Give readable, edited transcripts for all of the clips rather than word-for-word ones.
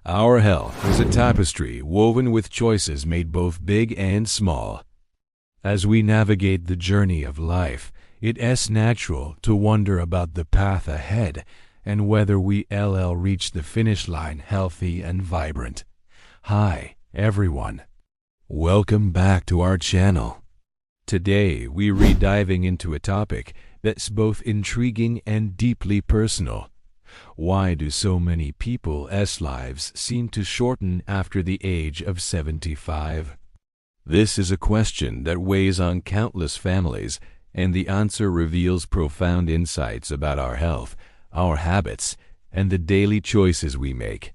Our health is a tapestry woven with choices made both big and small. As we navigate the journey of life, it is natural to wonder about the path ahead and whether we'll reach the finish line healthy and vibrant. Hi, everyone. Welcome back to our channel. Today, we're diving into a topic that's both intriguing and deeply personal. Why do so many people's lives seem to shorten after the age of 75? This is a question that weighs on countless families, and the answer reveals profound insights about our health, our habits, and the daily choices we make.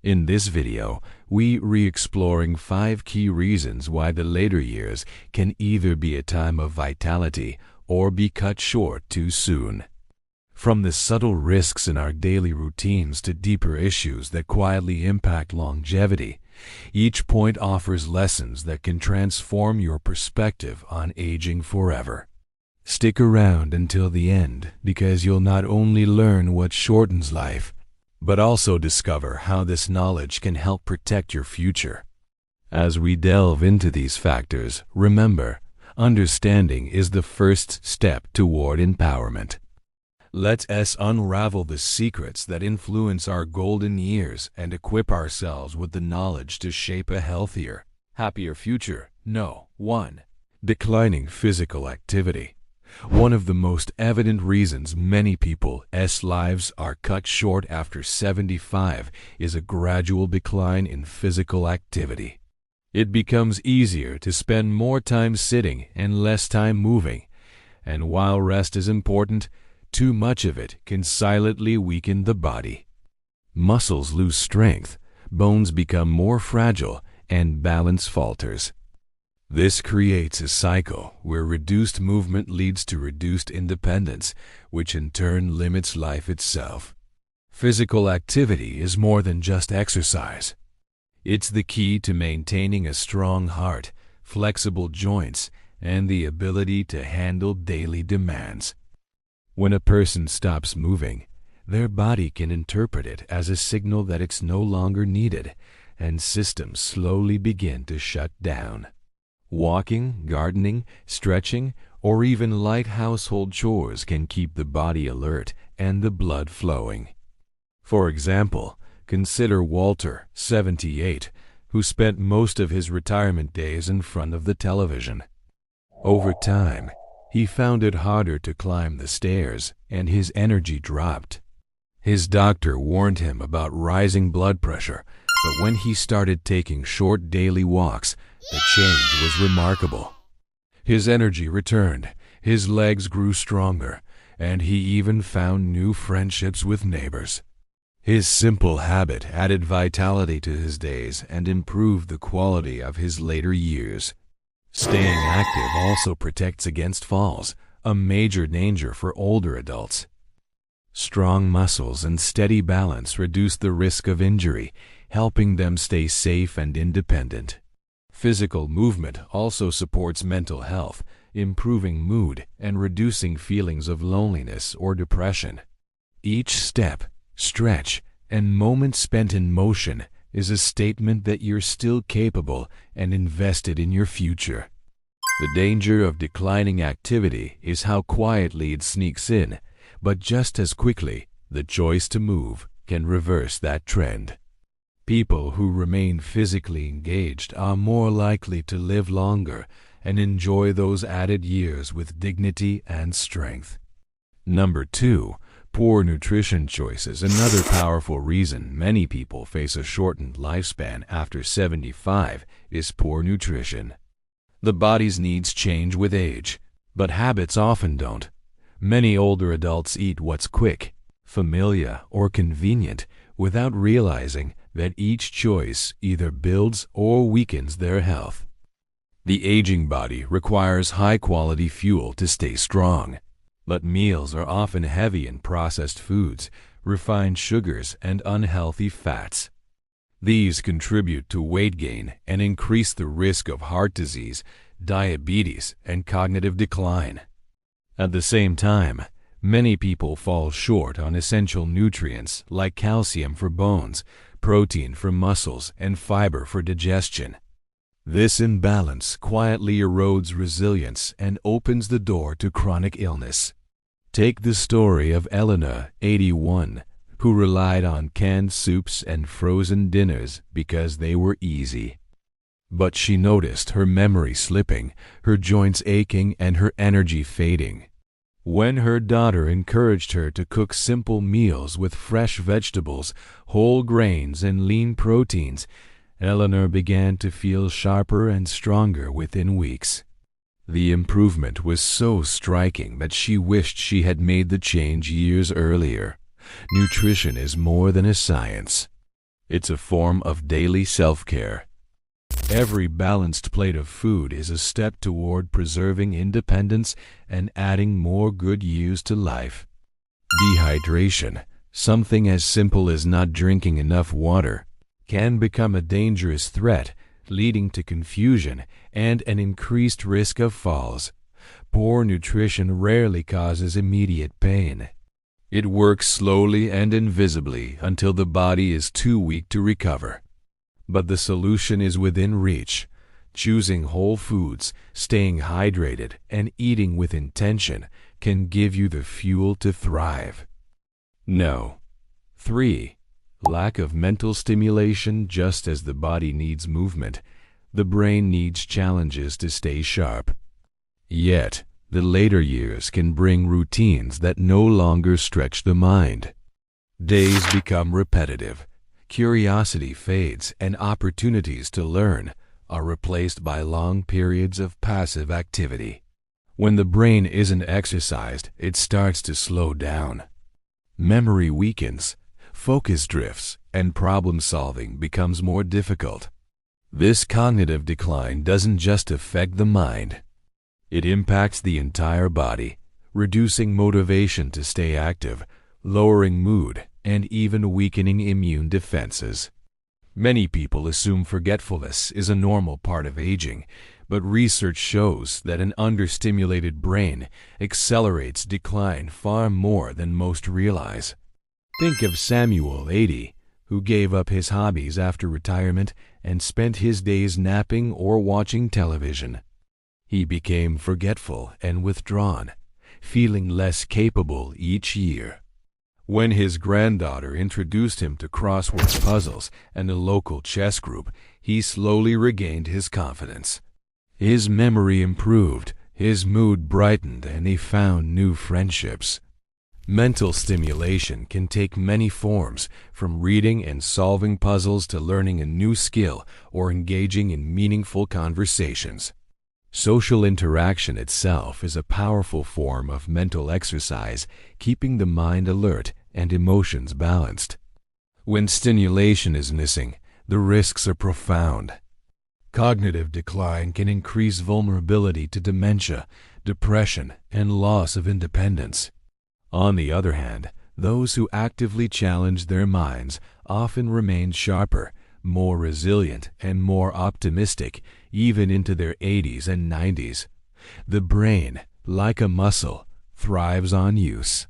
In this video, we're exploring 5 key reasons why the later years can either be a time of vitality or be cut short too soon. From the subtle risks in our daily routines to deeper issues that quietly impact longevity, each point offers lessons that can transform your perspective on aging forever. Stick around until the end because you'll not only learn what shortens life, but also discover how this knowledge can help protect your future. As we delve into these factors, remember, understanding is the first step toward empowerment. Let us unravel the secrets that influence our golden years and equip ourselves with the knowledge to shape a healthier, happier future. 1. Declining physical activity. One of the most evident reasons many people's lives are cut short after 75 is a gradual decline in physical activity. It becomes easier to spend more time sitting and less time moving, and while rest is important, too much of it can silently weaken the body. Muscles lose strength, bones become more fragile, and balance falters. This creates a cycle where reduced movement leads to reduced independence, which in turn limits life itself. Physical activity is more than just exercise. It's the key to maintaining a strong heart, flexible joints, and the ability to handle daily demands. When a person stops moving, their body can interpret it as a signal that it's no longer needed, and systems slowly begin to shut down. Walking, gardening, stretching, or even light household chores can keep the body alert and the blood flowing. For example, consider Walter, 78, who spent most of his retirement days in front of the television. Over time, he found it harder to climb the stairs, and his energy dropped. His doctor warned him about rising blood pressure, but when he started taking short daily walks, the change was remarkable. His energy returned, his legs grew stronger, and he even found new friendships with neighbors. His simple habit added vitality to his days and improved the quality of his later years. Staying active also protects against falls, a major danger for older adults. Strong muscles and steady balance reduce the risk of injury, helping them stay safe and independent. Physical movement also supports mental health, improving mood and reducing feelings of loneliness or depression. Each step, stretch, and moment spent in motion is a statement that you're still capable and invested in your future. The danger of declining activity is how quietly it sneaks in, but just as quickly, the choice to move can reverse that trend. People who remain physically engaged are more likely to live longer and enjoy those added years with dignity and strength. 2. Poor nutrition choices. Another powerful reason many people face a shortened lifespan after 75 is poor nutrition. The body's needs change with age, but habits often don't. Many older adults eat what's quick, familiar, or convenient without realizing that each choice either builds or weakens their health. The aging body requires high-quality fuel to stay strong, but meals are often heavy in processed foods, refined sugars, and unhealthy fats. These contribute to weight gain and increase the risk of heart disease, diabetes, and cognitive decline. At the same time, many people fall short on essential nutrients like calcium for bones, protein for muscles, and fiber for digestion. This imbalance quietly erodes resilience and opens the door to chronic illness. Take the story of Eleanor, 81, who relied on canned soups and frozen dinners because they were easy. But she noticed her memory slipping, her joints aching, and her energy fading. When her daughter encouraged her to cook simple meals with fresh vegetables, whole grains, and lean proteins, Eleanor began to feel sharper and stronger within weeks. The improvement was so striking that she wished she had made the change years earlier. Nutrition is more than a science. It's a form of daily self-care. Every balanced plate of food is a step toward preserving independence and adding more good years to life. Dehydration, something as simple as not drinking enough water, can become a dangerous threat, leading to confusion and an increased risk of falls. Poor nutrition rarely causes immediate pain. It works slowly and invisibly until the body is too weak to recover. But the solution is within reach. Choosing whole foods, staying hydrated, and eating with intention can give you the fuel to thrive. No. 3. Lack of mental stimulation. Just as the body needs movement, the brain needs challenges to stay sharp. Yet, the later years can bring routines that no longer stretch the mind. Days become repetitive, curiosity fades, and opportunities to learn are replaced by long periods of passive activity. When the brain isn't exercised, it starts to slow down. Memory weakens, focus drifts, and problem-solving becomes more difficult. This cognitive decline doesn't just affect the mind. It impacts the entire body, reducing motivation to stay active, lowering mood, and even weakening immune defenses. Many people assume forgetfulness is a normal part of aging, but research shows that an understimulated brain accelerates decline far more than most realize. Think of Samuel, 80, who gave up his hobbies after retirement and spent his days napping or watching television. He became forgetful and withdrawn, feeling less capable each year. When his granddaughter introduced him to crossword puzzles and a local chess group, he slowly regained his confidence. His memory improved, his mood brightened, and he found new friendships. Mental stimulation can take many forms, from reading and solving puzzles to learning a new skill or engaging in meaningful conversations. Social interaction itself is a powerful form of mental exercise, keeping the mind alert and emotions balanced. When stimulation is missing, the risks are profound. Cognitive decline can increase vulnerability to dementia, depression, and loss of independence. On the other hand, those who actively challenge their minds often remain sharper, more resilient, and more optimistic even into their 80s and 90s. The brain, like a muscle, thrives on use.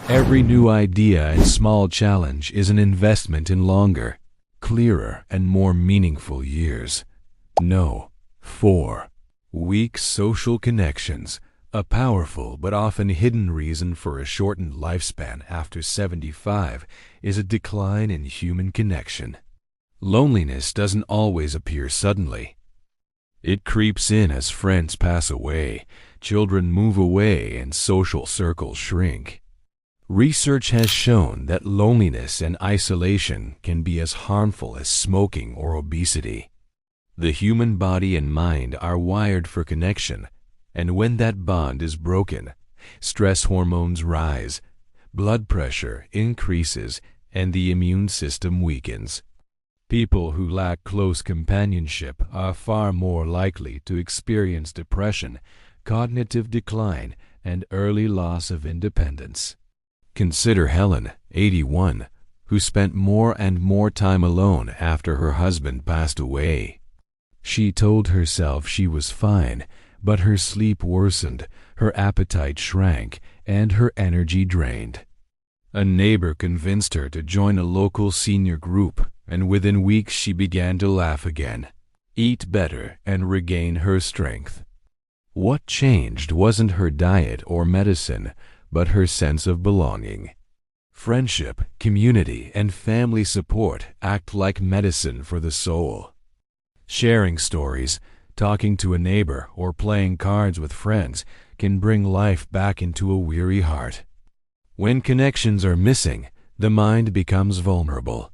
Every new idea and small challenge is an investment in longer, clearer, and more meaningful years. No. 4. Weak social connections. A powerful but often hidden reason for a shortened lifespan after 75 is a decline in human connection. Loneliness doesn't always appear suddenly. It creeps in as friends pass away, children move away, and social circles shrink. Research has shown that loneliness and isolation can be as harmful as smoking or obesity. The human body and mind are wired for connection, and when that bond is broken, stress hormones rise, blood pressure increases, and the immune system weakens. People who lack close companionship are far more likely to experience depression, cognitive decline, and early loss of independence. Consider Helen, 81, who spent more and more time alone after her husband passed away. She told herself she was fine, but her sleep worsened, her appetite shrank, and her energy drained. A neighbor convinced her to join a local senior group, and within weeks she began to laugh again, eat better, and regain her strength. What changed wasn't her diet or medicine, but her sense of belonging. Friendship, community, and family support act like medicine for the soul. Sharing stories, talking to a neighbor, or playing cards with friends can bring life back into a weary heart. When connections are missing, the mind becomes vulnerable.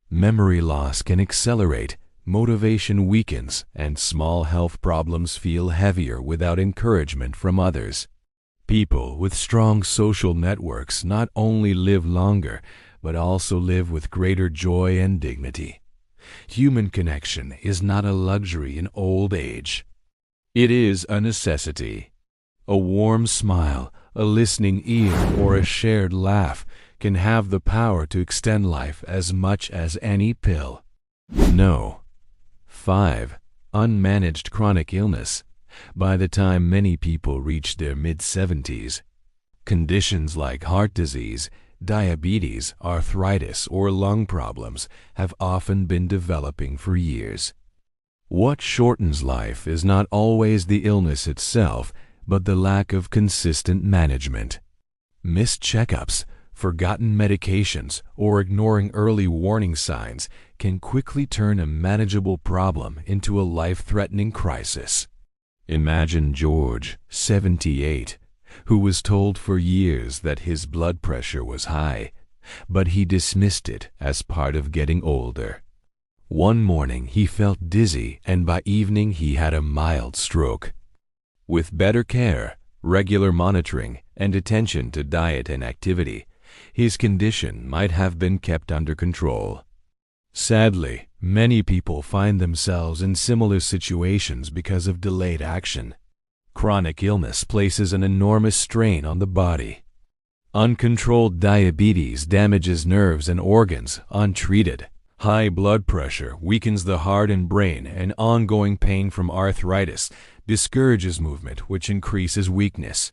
Memory loss can accelerate, motivation weakens, and small health problems feel heavier without encouragement from others. People with strong social networks not only live longer, but also live with greater joy and dignity. Human connection is not a luxury in old age. It is a necessity. A warm smile, a listening ear, or a shared laugh can have the power to extend life as much as any pill. No. 5. Unmanaged chronic illness. By the time many people reach their mid-70s, conditions like heart disease, diabetes, arthritis, or lung problems have often been developing for years. What shortens life is not always the illness itself, but the lack of consistent management. Missed checkups, forgotten medications, or ignoring early warning signs can quickly turn a manageable problem into a life-threatening crisis. Imagine George, 78, who was told for years that his blood pressure was high, but he dismissed it as part of getting older. One morning he felt dizzy, and by evening he had a mild stroke. With better care, regular monitoring, and attention to diet and activity, his condition might have been kept under control. Sadly, many people find themselves in similar situations because of delayed action. Chronic illness places an enormous strain on the body. Uncontrolled diabetes damages nerves and organs untreated. High blood pressure weakens the heart and brain, and ongoing pain from arthritis discourages movement, which increases weakness.